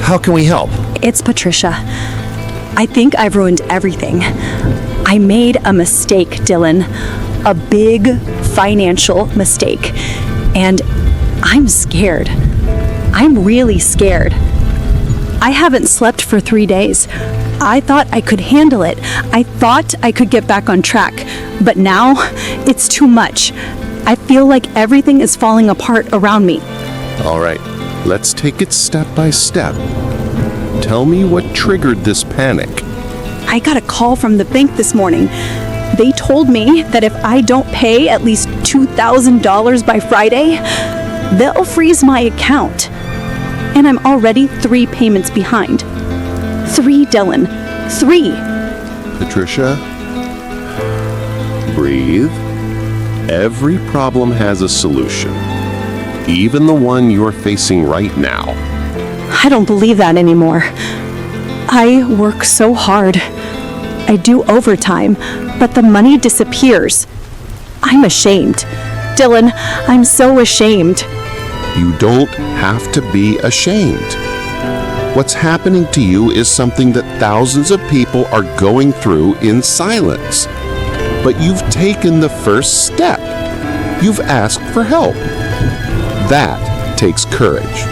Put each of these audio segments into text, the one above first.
How can we help? It's Patricia. I think I've ruined everything. I made a mistake, Dylan. A big financial mistake. And I'm scared. I'm really scared. I haven't slept for 3 days. I thought I could handle it. I thought I could get back on track. But now, it's too much. I feel like everything is falling apart around me. All right, let's take it step by step. Tell me what triggered this panic. I got a call from the bank this morning. They told me that if I don't pay at least $2,000 by Friday, they'll freeze my account. And I'm already 3 payments behind. 3, Dylan. 3. Patricia, breathe. Every problem has a solution, even the one you're facing right now. I don't believe that anymore. I work so hard. I do overtime, but the money disappears. I'm ashamed. Dylan, I'm so ashamed. You don't have to be ashamed. What's happening to you is something that thousands of people are going through in silence. But you've taken the first step. You've asked for help. That takes courage.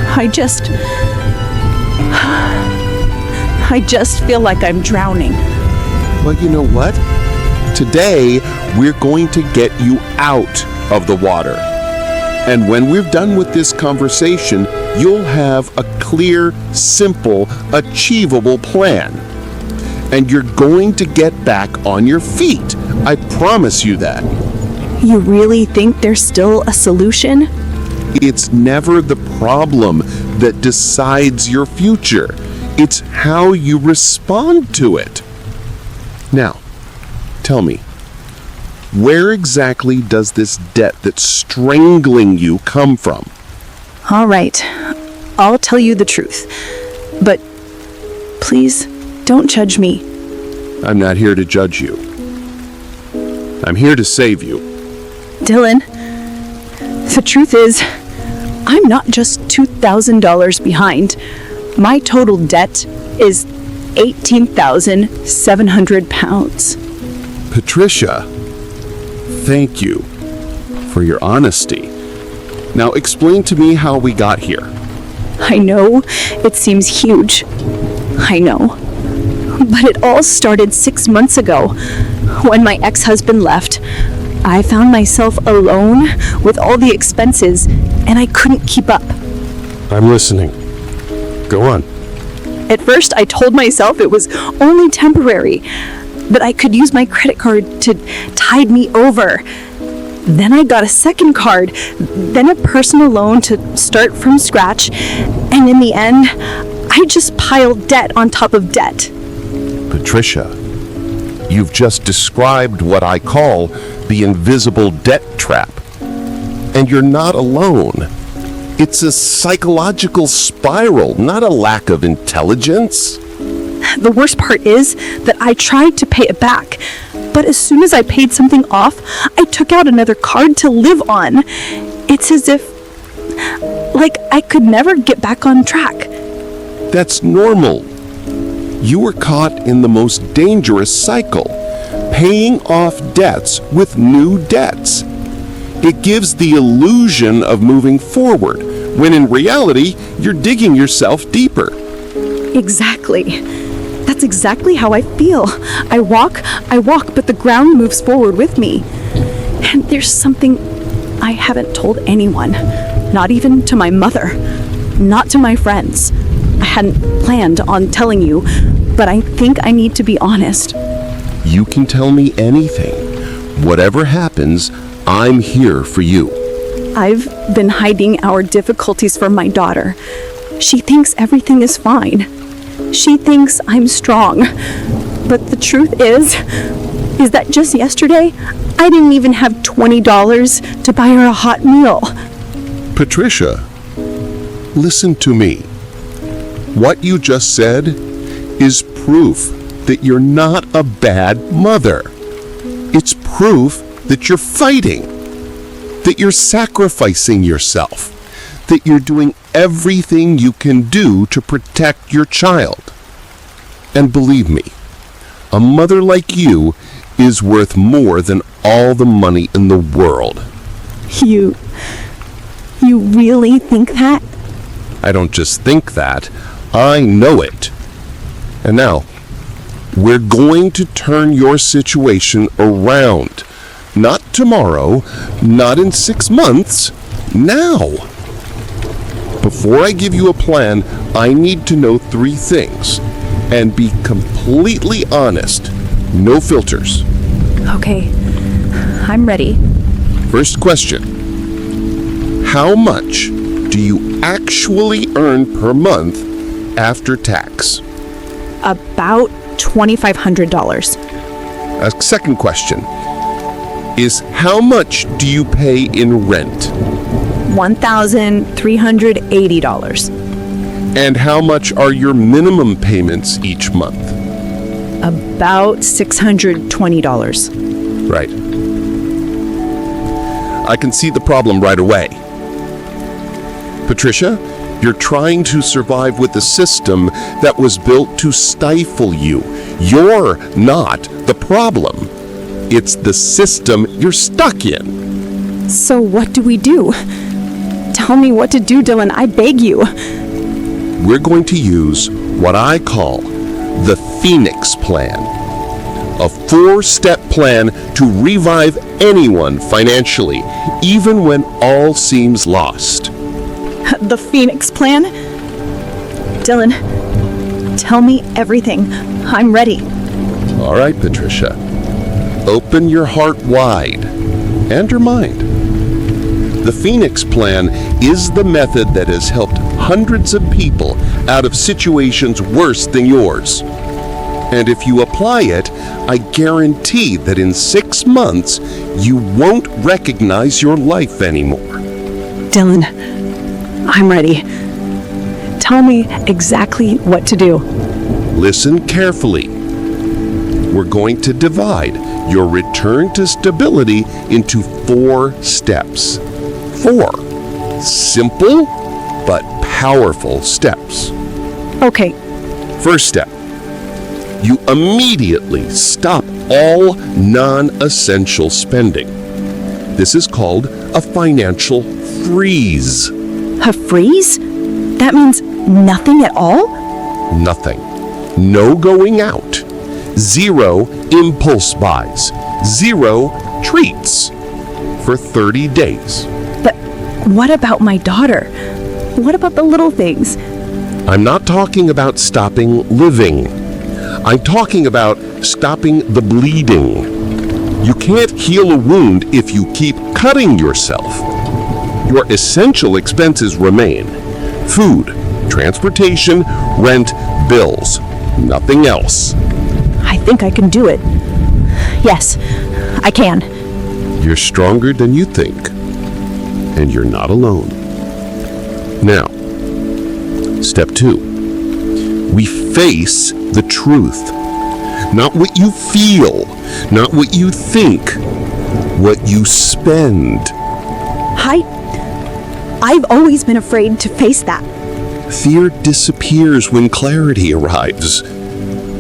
I just feel like I'm drowning. Well, you know what? Today, we're going to get you out of the water. And when we're done with this conversation, you'll have a clear, simple, achievable plan. And you're going to get back on your feet. I promise you that. You really think there's still a solution? It's never the problem that decides your future. It's how you respond to it. Now, tell me, where exactly does this debt that's strangling you come from? All right, I'll tell you the truth. But please, don't judge me. I'm not here to judge you. I'm here to save you. Dylan, the truth is, I'm not just $2,000 behind. My total debt is 18,700 pounds. Patricia, thank you for your honesty. Now explain to me how we got here. I know it seems huge. I know. But it all started 6 months ago, when my ex-husband left. I found myself alone with all the expenses, and I couldn't keep up. I'm listening. Go on. At first, I told myself it was only temporary, that I could use my credit card to tide me over. Then I got a second card, then a personal loan to start from scratch, and in the end, I just piled debt on top of debt. Patricia, you've just described what I call the invisible debt trap. And you're not alone. It's a psychological spiral, not a lack of intelligence. The worst part is that I tried to pay it back, but as soon as I paid something off, I took out another card to live on. It's as if, like, I could never get back on track. That's normal. You were caught in the most dangerous cycle, paying off debts with new debts. It gives the illusion of moving forward, when in reality, you're digging yourself deeper. Exactly. That's exactly how I feel. I walk, but the ground moves forward with me. And there's something I haven't told anyone, not even to my mother, not to my friends. I hadn't planned on telling you, but I think I need to be honest. You can tell me anything. Whatever happens, I'm here for you. I've been hiding our difficulties from my daughter. She thinks everything is fine. She thinks I'm strong. But the truth is that just yesterday, I didn't even have $20 to buy her a hot meal. Patricia, listen to me. What you just said is proof that you're not a bad mother. It's proof that you're fighting, that you're sacrificing yourself, that you're doing everything you can do to protect your child. And believe me, a mother like you is worth more than all the money in the world. You really think that? I don't just think that, I know it. And now, we're going to turn your situation around. Not tomorrow, not in 6 months, now. Before I give you a plan, I need to know 3 things. And be completely honest. No filters. Okay, I'm ready. First question. How much do you actually earn per month after tax? About $2,500. A second question is how much do you pay in rent? $1,380. And how much are your minimum payments each month? About $620. Right. I can see the problem right away. Patricia, you're trying to survive with a system that was built to stifle you. You're not the problem. It's the system you're stuck in. So what do we do? Tell me what to do, Dylan. I beg you. We're going to use what I call the Phoenix Plan. A 4-step plan to revive anyone financially, even when all seems lost. The Phoenix Plan? Dylan, tell me everything. I'm ready. All right, Patricia. Open your heart wide and your mind. The Phoenix Plan is the method that has helped hundreds of people out of situations worse than yours. And if you apply it, I guarantee that in 6 months, you won't recognize your life anymore. Dylan, I'm ready. Tell me exactly what to do. Listen carefully. We're going to divide your return to stability into 4 steps. 4 simple but powerful steps. Okay. First step. You immediately stop all non-essential spending. This is called a financial freeze. A freeze? That means nothing at all? Nothing. No going out. 0 impulse buys. 0 treats. For 30 days. But what about my daughter? What about the little things? I'm not talking about stopping living. I'm talking about stopping the bleeding. You can't heal a wound if you keep cutting yourself. Your essential expenses remain: food, transportation, rent, bills. Nothing else. I think I can do it. Yes, I can. You're stronger than you think. And you're not alone. Now, step 2. We face the truth. Not what you feel, not what you think, what you spend. I've always been afraid to face that. Fear disappears when clarity arrives.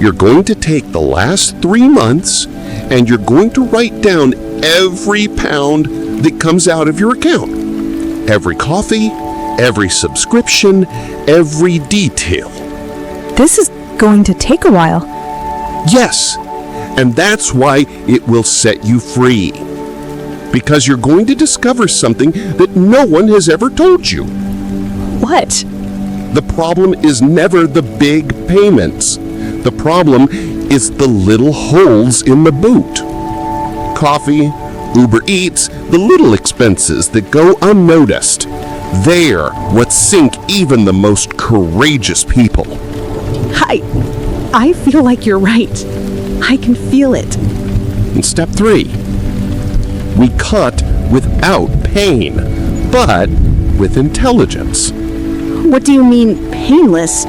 You're going to take the last 3 months and you're going to write down every pound that comes out of your account. Every coffee, every subscription, every detail. This is going to take a while. Yes, and that's why it will set you free. Because you're going to discover something that no one has ever told you. What? The problem is never the big payments. The problem is the little holes in the boot. Coffee, Uber Eats, the little expenses that go unnoticed. They're what sink even the most courageous people. I feel like you're right. I can feel it. And step 3. We cut without pain, but with intelligence. What do you mean, painless?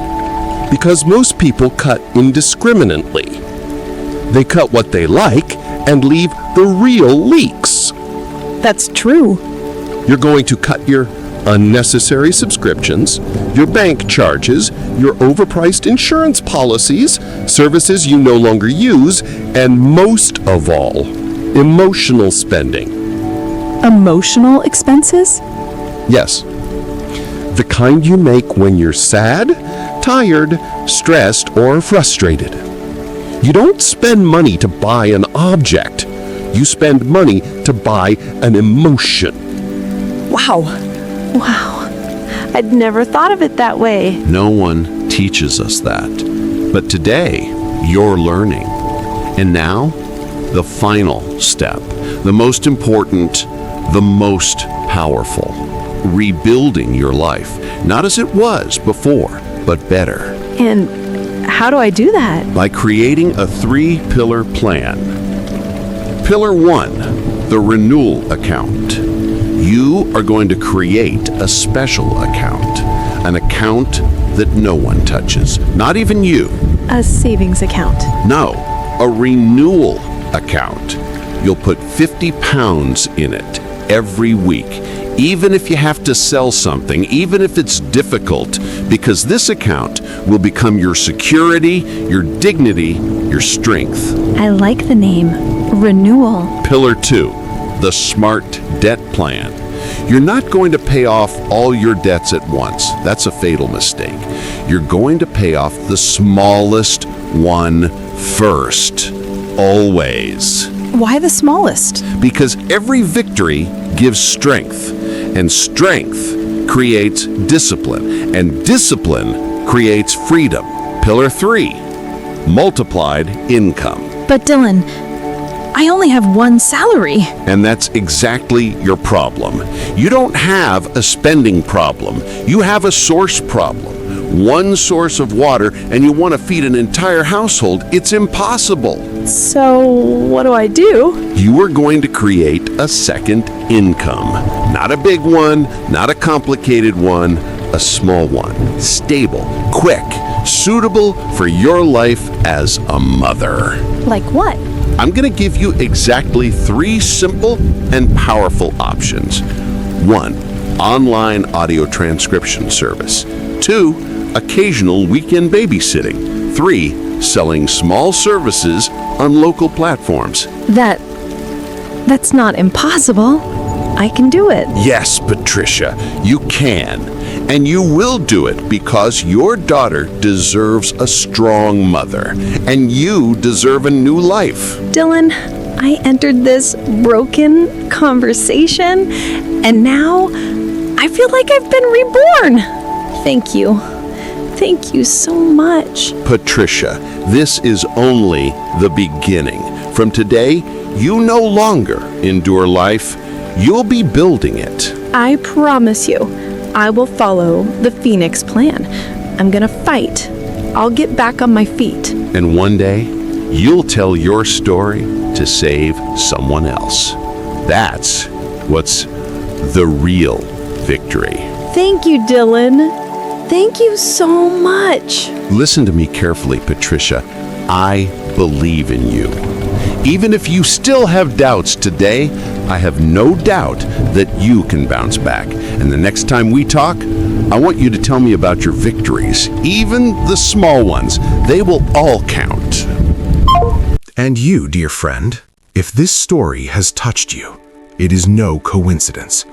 Because most people cut indiscriminately. They cut what they like and leave the real leaks. That's true. You're going to cut your unnecessary subscriptions, your bank charges, your overpriced insurance policies, services you no longer use, and most of all, emotional spending. Emotional expenses? Yes. The kind you make when you're sad, tired, stressed, or frustrated. You don't spend money to buy an object. You spend money to buy an emotion. Wow. I'd never thought of it that way. No one teaches us that. But today, you're learning. And now, the final step, the most important, the most powerful. Rebuilding your life, not as it was before, but better. And how do I do that? By creating a 3-pillar plan. Pillar 1, the Renewal account. You are going to create a special account, an account that no one touches, not even you. A savings account. No, a Renewal account. You'll put 50 pounds in it every week, even if you have to sell something, even if it's difficult, because this account will become your security, your dignity, your strength. I like the name, Renewal. Pillar 2, the Smart Debt Plan. You're not going to pay off all your debts at once. That's a fatal mistake. You're going to pay off the smallest one first. Always. Why the smallest? Because every victory gives strength, and strength creates discipline, and discipline creates freedom. Pillar 3, multiplied income. But Dylan, I only have one salary. And that's exactly your problem. You don't have a spending problem. You have a source problem. One source of water, and you want to feed an entire household. It's impossible. So what do I do? You are going to create a second income. Not a big one, not a complicated one, a small one. Stable, quick, suitable for your life as a mother. Like what? I'm going to give you exactly 3 simple and powerful options. 1, online audio transcription service. 2, occasional weekend babysitting. 3, selling small services on local platforms. That's not impossible. I can do it. Yes, Patricia, you can. And you will do it because your daughter deserves a strong mother. And you deserve a new life. Dylan, I entered this broken conversation, and now I feel like I've been reborn. Thank you. Thank you so much. Patricia, this is only the beginning. From today, you no longer endure life. You'll be building it. I promise you, I will follow the Phoenix plan. I'm gonna fight. I'll get back on my feet. And one day, you'll tell your story to save someone else. That's what's the real victory. Thank you, Dylan. Thank you so much. Listen to me carefully, Patricia. I believe in you. Even if you still have doubts today, I have no doubt that you can bounce back. And the next time we talk, I want you to tell me about your victories, even the small ones. They will all count. And you, dear friend, if this story has touched you, it is no coincidence.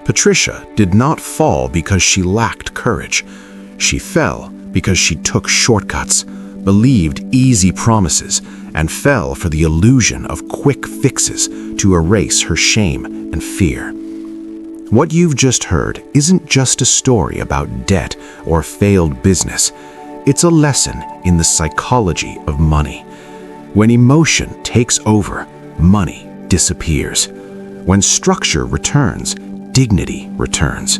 Patricia did not fall because she lacked courage. She fell because she took shortcuts, believed easy promises, and fell for the illusion of quick fixes to erase her shame and fear. What you've just heard isn't just a story about debt or failed business. It's a lesson in the psychology of money. When emotion takes over, money disappears. When structure returns, dignity returns.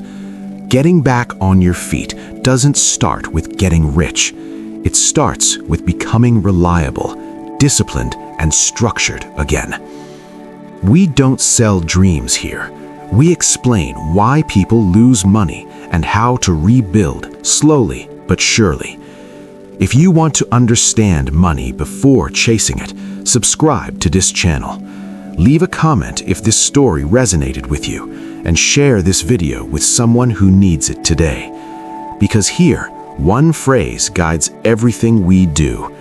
Getting back on your feet doesn't start with getting rich. It starts with becoming reliable, disciplined, and structured again. We don't sell dreams here. We explain why people lose money and how to rebuild slowly but surely. If you want to understand money before chasing it, subscribe to this channel. Leave a comment if this story resonated with you, and share this video with someone who needs it today. Because here, one phrase guides everything we do.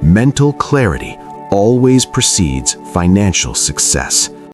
Mental clarity always precedes financial success.